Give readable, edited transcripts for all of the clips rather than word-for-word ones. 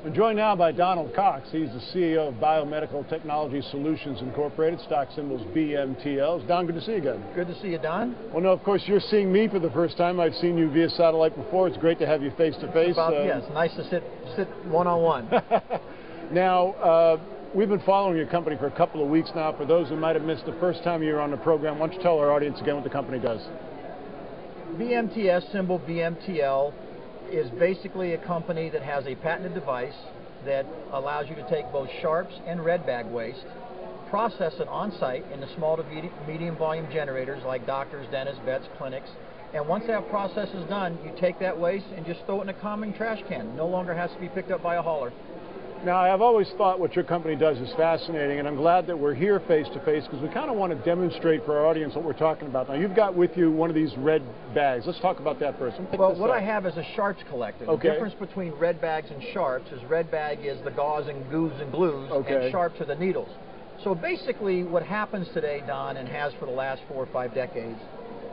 I'm joined now by Donald Cox. He's the CEO of Biomedical Technology Solutions Incorporated, stock symbols BMTL. Don, good to see you again. Good to see you, Don. Well, no, of course, you're seeing me for the first time. I've seen you via satellite before. It's great to have you face to face. Yes, nice to sit one-on-one. Now, we've been following your company for a couple of weeks now. For those who might have missed the first time you were on the program, why don't you tell our audience again what the company does? BMTS, symbol BMTL, is basically a company that has a patented device that allows you to take both sharps and red bag waste, process it on-site in the small to medium volume generators like doctors, dentists, vets, clinics, and once that process is done, you take that waste and just throw it in a common trash can. No longer has to be picked up by a hauler. Now, I've always thought what your company does is fascinating, and I'm glad that we're here face-to-face because we kind of want to demonstrate for our audience what we're talking about. Now, you've got with you one of these red bags. Let's talk about that first. Well, what I have is a sharps collector. Okay. The difference between red bags and sharps is red bag is the gauze and goos and glues, and sharps are the needles. So basically what happens today, Don, and has for the last 4 or 5 decades,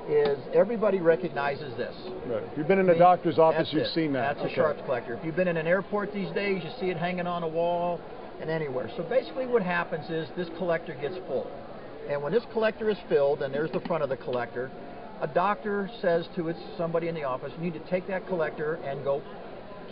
is everybody recognizes this. Right. If you've been in a doctor's office, you've seen that. That's a sharps collector. If you've been in an airport these days, you see it hanging on a wall and anywhere. So basically what happens is this collector gets full. And when this collector is filled, and there's the front of the collector, a doctor says to somebody in the office, you need to take that collector and go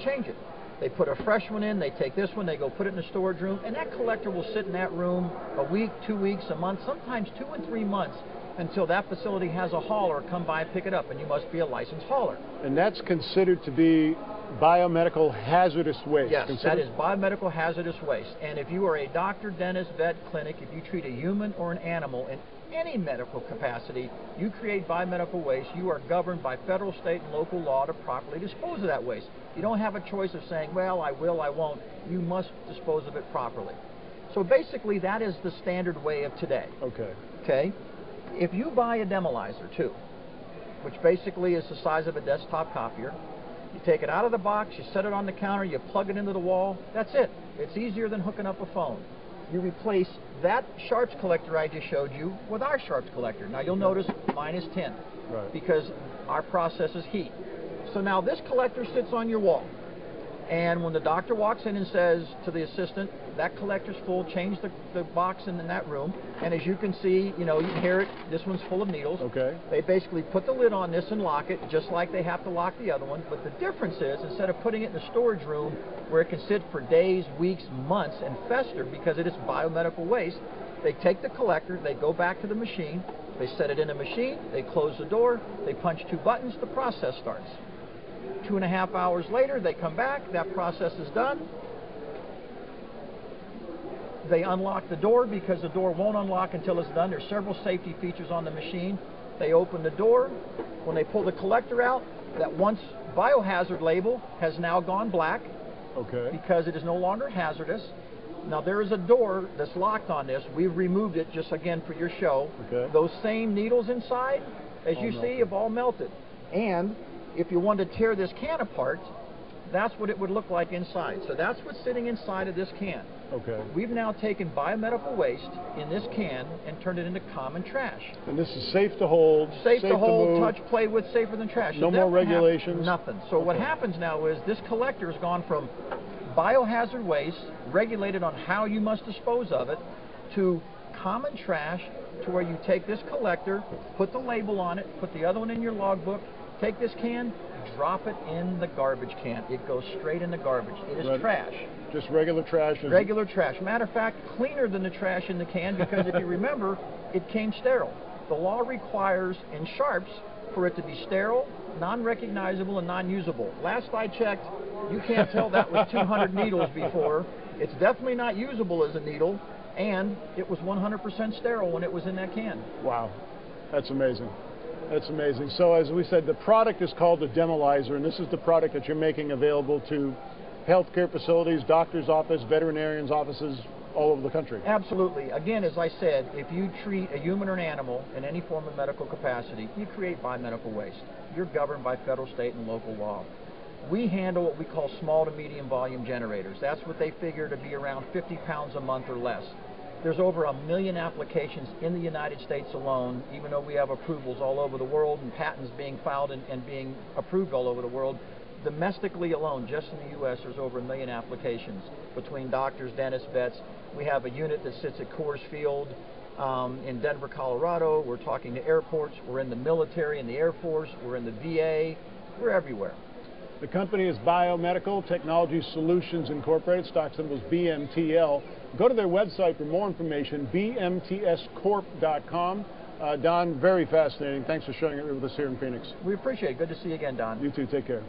change it. They put a fresh one in, they take this one, they go put it in the storage room, and that collector will sit in that room a week, 2 weeks, a month, sometimes 2 and 3 months, until that facility has a hauler come by and pick it up, and you must be a licensed hauler. And that's considered to be biomedical hazardous waste? Yes, that is biomedical hazardous waste. And if you are a doctor, dentist, vet, clinic, if you treat a human or an animal in any medical capacity, you create biomedical waste, you are governed by federal, state, and local law to properly dispose of that waste. You don't have a choice of saying, well, I will, I won't. You must dispose of it properly. So basically, that is the standard way of today. Okay? If you buy a demolizer, too, which basically is the size of a desktop copier, you take it out of the box, you set it on the counter, you plug it into the wall, that's it. It's easier than hooking up a phone. You replace that sharps collector I just showed you with our sharps collector. Now you'll notice mine is tin, because our process is heat. So now this collector sits on your wall. And when the doctor walks in and says to the assistant, that collector's full, change the box in that room. And as you can see, you can hear it, this one's full of needles. They basically put the lid on this and lock it, just like they have to lock the other one. But the difference is, instead of putting it in the storage room where it can sit for days, weeks, months, and fester because it is biomedical waste, they take the collector, they go back to the machine, they set it in a machine, they close the door, they punch 2 buttons, the process starts. 2.5 hours later, they come back, that process is done. They unlock the door because the door won't unlock until it's done. There's several safety features on the machine. They open the door. When they pull the collector out, that once biohazard label has now gone black because it is no longer hazardous. Now there is a door that's locked on this. We've removed it just again for your show. Those same needles inside, as you see, have all melted. And if you wanted to tear this can apart, that's what it would look like inside. So that's what's sitting inside of this can. We've now taken biomedical waste in this can and turned it into common trash. And this is safe to hold, safe to hold, touch, play with, safer than trash. No more regulations? Nothing. So what happens now is this collector has gone from biohazard waste, regulated on how you must dispose of it, to common trash, to where you take this collector, put the label on it, put the other one in your logbook, take this can, drop it in the garbage can. It goes straight in the garbage. It is trash. Just regular trash? Regular trash. Matter of fact, cleaner than the trash in the can, because if you remember, it came sterile. The law requires in sharps for it to be sterile, non-recognizable, and non-usable. Last I checked, you can't tell that with 200 needles before. It's definitely not usable as a needle, and it was 100% sterile when it was in that can. Wow. That's amazing. That's amazing. So as we said, the product is called the Demolizer, and this is the product that you're making available to healthcare facilities, doctors' office, veterinarians' offices all over the country. Absolutely. Again, as I said, if you treat a human or an animal in any form of medical capacity, you create biomedical waste. You're governed by federal, state, and local law. We handle what we call small to medium volume generators. That's what they figure to be around 50 pounds a month or less. There's over 1 million applications in the United States alone, even though we have approvals all over the world and patents being filed and being approved all over the world. Domestically alone, just in the U.S., there's over 1 million applications between doctors, dentists, vets. We have a unit that sits at Coors Field in Denver, Colorado. We're talking to airports. We're in the military, in the Air Force. We're in the VA. We're everywhere. The company is Biomedical Technology Solutions Incorporated. Stock symbol is BMTL. Go to their website for more information, bmtscorp.com. Don, very fascinating. Thanks for sharing it with us here in Phoenix. We appreciate it. Good to see you again, Don. You too. Take care.